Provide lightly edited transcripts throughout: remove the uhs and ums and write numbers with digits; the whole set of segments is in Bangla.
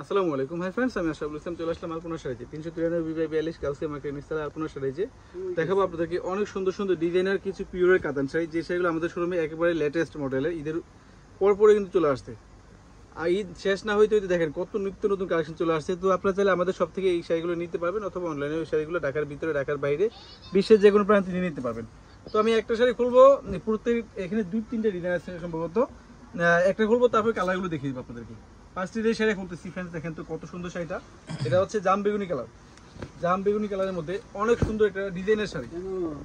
আসসালামু আলাইকুম হাই ফ্রেন্ডস, আমি আশরাফুল ইসলাম চলে আসলাম আলপনা শাড়িতে 393/42 গাউসিয়া মার্কেট নিচতলা আলপনা শাড়িতে দেখাবো আপনাদেরকে অনেক সুন্দর সুন্দর ডিজাইনার কিছু পিওরের কাতান শাড়ি, যে শাড়িগুলো আমাদের শোরুমে একেবারে লেটেস্ট মডেলের, ঈদের পরে কিন্তু চলে আসছে। আর ঈদ শেষ না হইতে হইতে দেখেন কত নিত্য নতুন কালেকশন চলে আসছে। তো আপনারা চাইলে আমাদের সব থেকে এই শাড়িগুলো নিতে পারবেন, অথবা অনলাইনে ওই শাড়িগুলো ঢাকার ভিতরে ঢাকার বাইরে বিশ্বের যে কোনো প্রান্তে নিয়ে নিতে পারবেন। তো আমি একটা শাড়ি খুলবো, প্রত্যেক এখানে 2-3টে ডিজাইন আছে সম্ভবত, একটা খুলবো তারপরে কালারগুলো দেখিয়ে দেবো আপনাদেরকে। ফার্স্ট এই শাড়ি খুলতেছি ফ্রেন্ডস, দেখেন তো কত সুন্দর শাড়িটা। এটা হচ্ছে জাম বেগুনি কালার, জাম বেগুনি কালারের মধ্যে অনেক সুন্দর একটা ডিজাইনের শাড়ি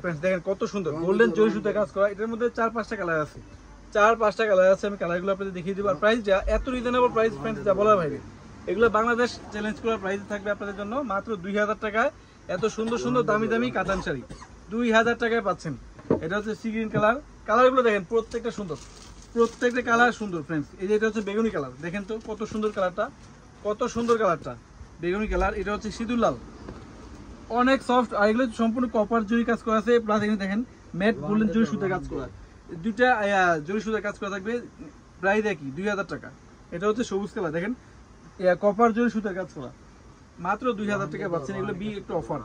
ফ্রেন্ডস। দেখেন কত সুন্দর গোল্ডেন জরি সুতা কাজ করা। এটার মধ্যে 4-5টা কালার আছে, 4-5টা কালার আছে। আমি কালারগুলো আপনাদের দেখিয়ে দেবো। আর প্রাইসটা এত রিজনেবল প্রাইস ফ্রেন্ডস, যা বলার বাইরে। এগুলো বাংলাদেশ চ্যালেঞ্জ করার প্রাইস থাকবে আপনাদের জন্য মাত্র 2000 টাকায়। এত সুন্দর সুন্দর দামি দামি কাতান শাড়ি 2000 টাকায় পাচ্ছেন। এটা হচ্ছে সি গ্রিন কালার। কালারগুলো দেখেন প্রত্যেকটা সুন্দর, প্রত্যেকটা কালার সুন্দর ফ্রেন্ডস। এই যে এটা হচ্ছে বেগুনি কালার, দেখেন তো কত সুন্দর কালারটা, কত সুন্দর কালারটা বেগুনি কালার। এটা হচ্ছে সিঁদুর লাল, অনেক সফট। আর এগুলো সম্পূর্ণ কপার জরি কাজ করা আছে, প্লাস এখানে দেখেন ম্যাট গোল্ডেন জরি সুতা কাজ করা, দুইটা জরি সুতা কাজ করা থাকবে। প্রাইস একই 2000 টাকা। এটা হচ্ছে সবুজ কালার, দেখেন কপার জরি সুতা কাজ করা, মাত্র 2000 টাকা পাচ্ছেন। এগুলো একটু অফার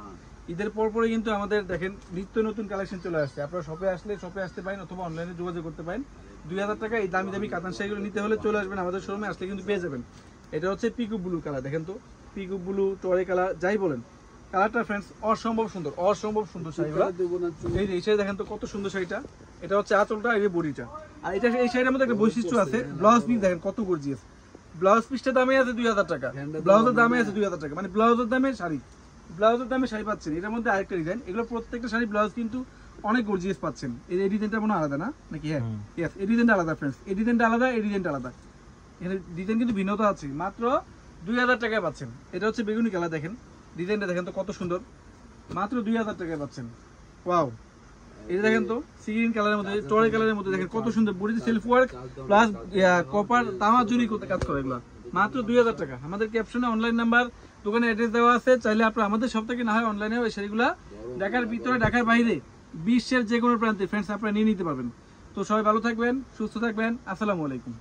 ঈদের পরে কিন্তু আমাদের দেখেন নিত্য নতুন কালেকশন চলে আসছে। আপনারা শপে আসলে শপে আসতে পারেন, অথবা অনলাইনে যোগাযোগ করতে পারেন। 2000 টাকা এই দামি দামি কাতান শাড়িগুলো নিতে হলে চলে আসবেন আমাদের শোরুমে, আসলে কিন্তু পেয়ে যাবেন। এটা হচ্ছে পিকু ব্লু কালার, দেখেন তো পিকু ব্লু টরে কালার যাই বলেন, কালারটা ফ্রেন্ডস অসম্ভব সুন্দর, অসম্ভব সুন্দর শাড়িগুলো। এই শাড়ি দেখেন তো কত সুন্দর শাড়িটা। এটা হচ্ছে আঁচলটা, এই বডিটা। আর এটা এই শাড়ির মধ্যে একটা বৈশিষ্ট্য আছে, ব্লাউজ পিস দেখেন কত গর্জিয়াস। ব্লাউজ পিসটা দামে আছে 2000 টাকা, ব্লাউজের দামে আছে 2000 টাকা, মানে ব্লাউজের দামে শাড়ি, ব্লাউজের দামে শাড়ি পাচ্ছেন। এটার মধ্যে আরেকটা ডিজাইন, এগুলো প্রত্যেকটা শাড়ি ব্লাউজ কিন্তু অনেক গর্জিয়াস পাচ্ছেন। এই ডিজাইনটা মনে আলাদা না নাকি? হ্যাঁ ইয়েস, এই ডিজাইনটা আলাদা ফ্রেন্ডস, এই ডিজাইনটা আলাদা, এই ডিজাইনটা আলাদা। এখানে ডিজাইন কিন্তু ভিন্নতা আছে। মাত্র 2000 টাকায় পাচ্ছেন। এটা হচ্ছে বেগুনি কালার, দেখেন ডিজাইনটা দেখেন তো কত সুন্দর, মাত্র 2000 টাকায় পাচ্ছেন। ওয়াও, এটা দেখেন তো সি গ্রিন কালারের মধ্যে টরে কালারের মধ্যে দেখেন কত সুন্দর, বডিতে সেলফ ওয়ার্ক প্লাস কপার তামা জুরি করতে কাজ করে। এগুলো মাত্র 2000 টাকা। আমাদের ক্যাপশনে অনলাইন নাম্বার, দোকানে অ্যাড্রেস দেওয়া আছে। চাইলে আপনারা আমাদের সব থেকে না হয় অনলাইনে ওই শাড়িগুলো ঢাকার ভিতরে ঢাকার বাইরে বিশ্বের যে কোনো প্রান্তে ফ্রেন্ডস আপনারা নিয়ে নিতে পারবেন। তো সবাই ভালো থাকবেন, সুস্থ থাকবেন। আসসালামু আলাইকুম।